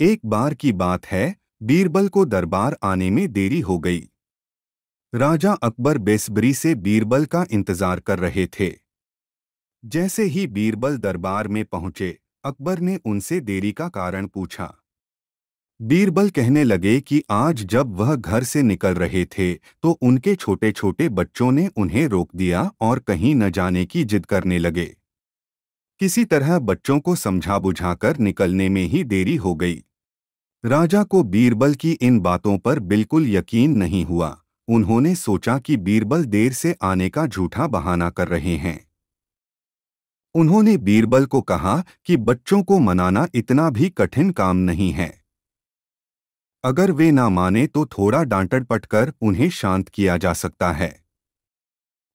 एक बार की बात है, बीरबल को दरबार आने में देरी हो गई। राजा अकबर बेसब्री से बीरबल का इंतजार कर रहे थे। जैसे ही बीरबल दरबार में पहुंचे, अकबर ने उनसे देरी का कारण पूछा। बीरबल कहने लगे कि आज जब वह घर से निकल रहे थे तो उनके छोटे छोटे बच्चों ने उन्हें रोक दिया और कहीं न जाने की जिद करने लगे। किसी तरह बच्चों को समझा बुझाकर निकलने में ही देरी हो गई। राजा को बीरबल की इन बातों पर बिल्कुल यकीन नहीं हुआ। उन्होंने सोचा कि बीरबल देर से आने का झूठा बहाना कर रहे हैं। उन्होंने बीरबल को कहा कि बच्चों को मनाना इतना भी कठिन काम नहीं है। अगर वे ना माने तो थोड़ा डांट-डपट कर उन्हें शांत किया जा सकता है।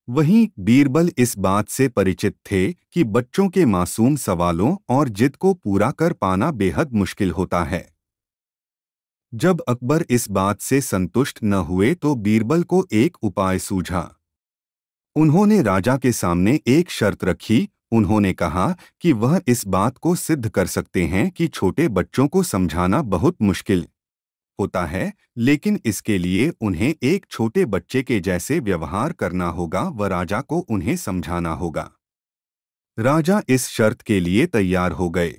वहीं बीरबल इस बात से परिचित थे कि बच्चों के मासूम सवालों और जिद को पूरा कर पाना बेहद मुश्किल होता है। जब अकबर इस बात से संतुष्ट न हुए तो बीरबल को एक उपाय सूझा। उन्होंने राजा के सामने एक शर्त रखी। उन्होंने कहा कि वह इस बात को सिद्ध कर सकते हैं कि छोटे बच्चों को समझाना बहुत मुश्किल होता है, लेकिन इसके लिए उन्हें एक छोटे बच्चे के जैसे व्यवहार करना होगा व राजा को उन्हें समझाना होगा। राजा इस शर्त के लिए तैयार हो गए।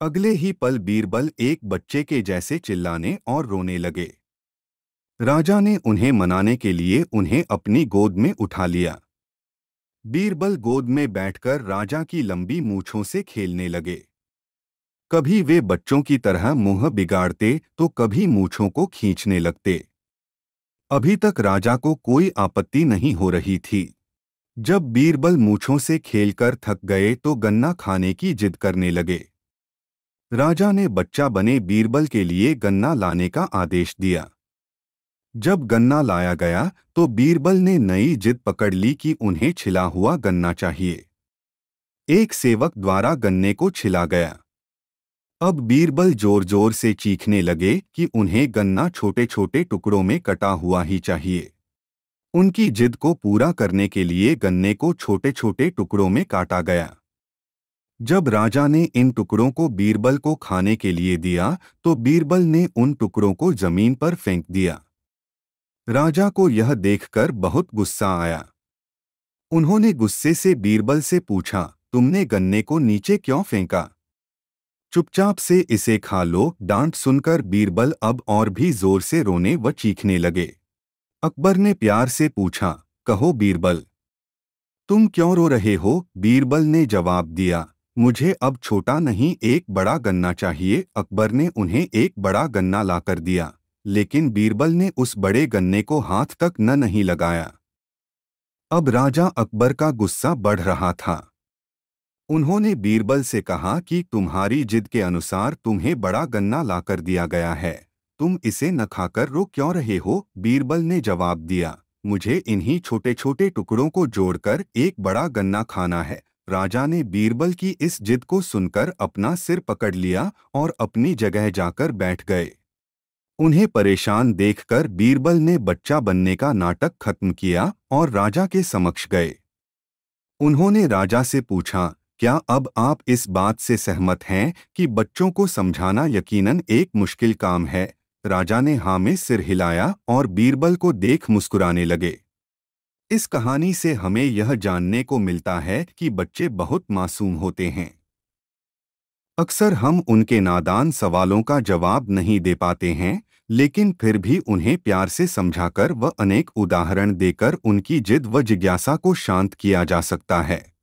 अगले ही पल बीरबल एक बच्चे के जैसे चिल्लाने और रोने लगे। राजा ने उन्हें मनाने के लिए उन्हें अपनी गोद में उठा लिया। बीरबल गोद में बैठकर राजा की लंबी मूंछों से खेलने लगे। कभी वे बच्चों की तरह मुंह बिगाड़ते तो कभी मूंछों को खींचने लगते। अभी तक राजा को कोई आपत्ति नहीं हो रही थी। जब बीरबल मूंछों से खेलकर थक गए तो गन्ना खाने की जिद करने लगे। राजा ने बच्चा बने बीरबल के लिए गन्ना लाने का आदेश दिया। जब गन्ना लाया गया तो बीरबल ने नई जिद पकड़ ली कि उन्हें छिला हुआ गन्ना चाहिए। एक सेवक द्वारा गन्ने को छिला गया। अब बीरबल जोर जोर से चीखने लगे कि उन्हें गन्ना छोटे छोटे टुकड़ों में कटा हुआ ही चाहिए। उनकी जिद को पूरा करने के लिए गन्ने को छोटे छोटे टुकड़ों में काटा गया। जब राजा ने इन टुकड़ों को बीरबल को खाने के लिए दिया तो बीरबल ने उन टुकड़ों को जमीन पर फेंक दिया। राजा को यह देखकर बहुत गुस्सा आया। उन्होंने गुस्से से बीरबल से पूछा, तुमने गन्ने को नीचे क्यों फेंका? चुपचाप से इसे खा लो। डांट सुनकर बीरबल अब और भी जोर से रोने व चीखने लगे। अकबर ने प्यार से पूछा, कहो बीरबल, तुम क्यों रो रहे हो? बीरबल ने जवाब दिया, मुझे अब छोटा नहीं एक बड़ा गन्ना चाहिए। अकबर ने उन्हें एक बड़ा गन्ना लाकर दिया, लेकिन बीरबल ने उस बड़े गन्ने को हाथ तक नहीं लगाया। अब राजा अकबर का गुस्सा बढ़ रहा था। उन्होंने बीरबल से कहा कि तुम्हारी जिद के अनुसार तुम्हें बड़ा गन्ना लाकर दिया गया है, तुम इसे न खाकर रो क्यों रहे हो? बीरबल ने जवाब दिया, मुझे इन्हीं छोटे छोटे टुकड़ों को जोड़कर एक बड़ा गन्ना खाना है। राजा ने बीरबल की इस जिद को सुनकर अपना सिर पकड़ लिया और अपनी जगह जाकर बैठ गए। उन्हें परेशान देखकर बीरबल ने बच्चा बनने का नाटक खत्म किया और राजा के समक्ष गए। उन्होंने राजा से पूछा, क्या अब आप इस बात से सहमत हैं कि बच्चों को समझाना यकीनन एक मुश्किल काम है? राजा ने हाँ में सिर हिलाया और बीरबल को देख मुस्कुराने लगे। इस कहानी से हमें यह जानने को मिलता है कि बच्चे बहुत मासूम होते हैं। अक्सर हम उनके नादान सवालों का जवाब नहीं दे पाते हैं, लेकिन फिर भी उन्हें प्यार से समझाकर व अनेक उदाहरण देकर उनकी जिद व जिज्ञासा को शांत किया जा सकता है।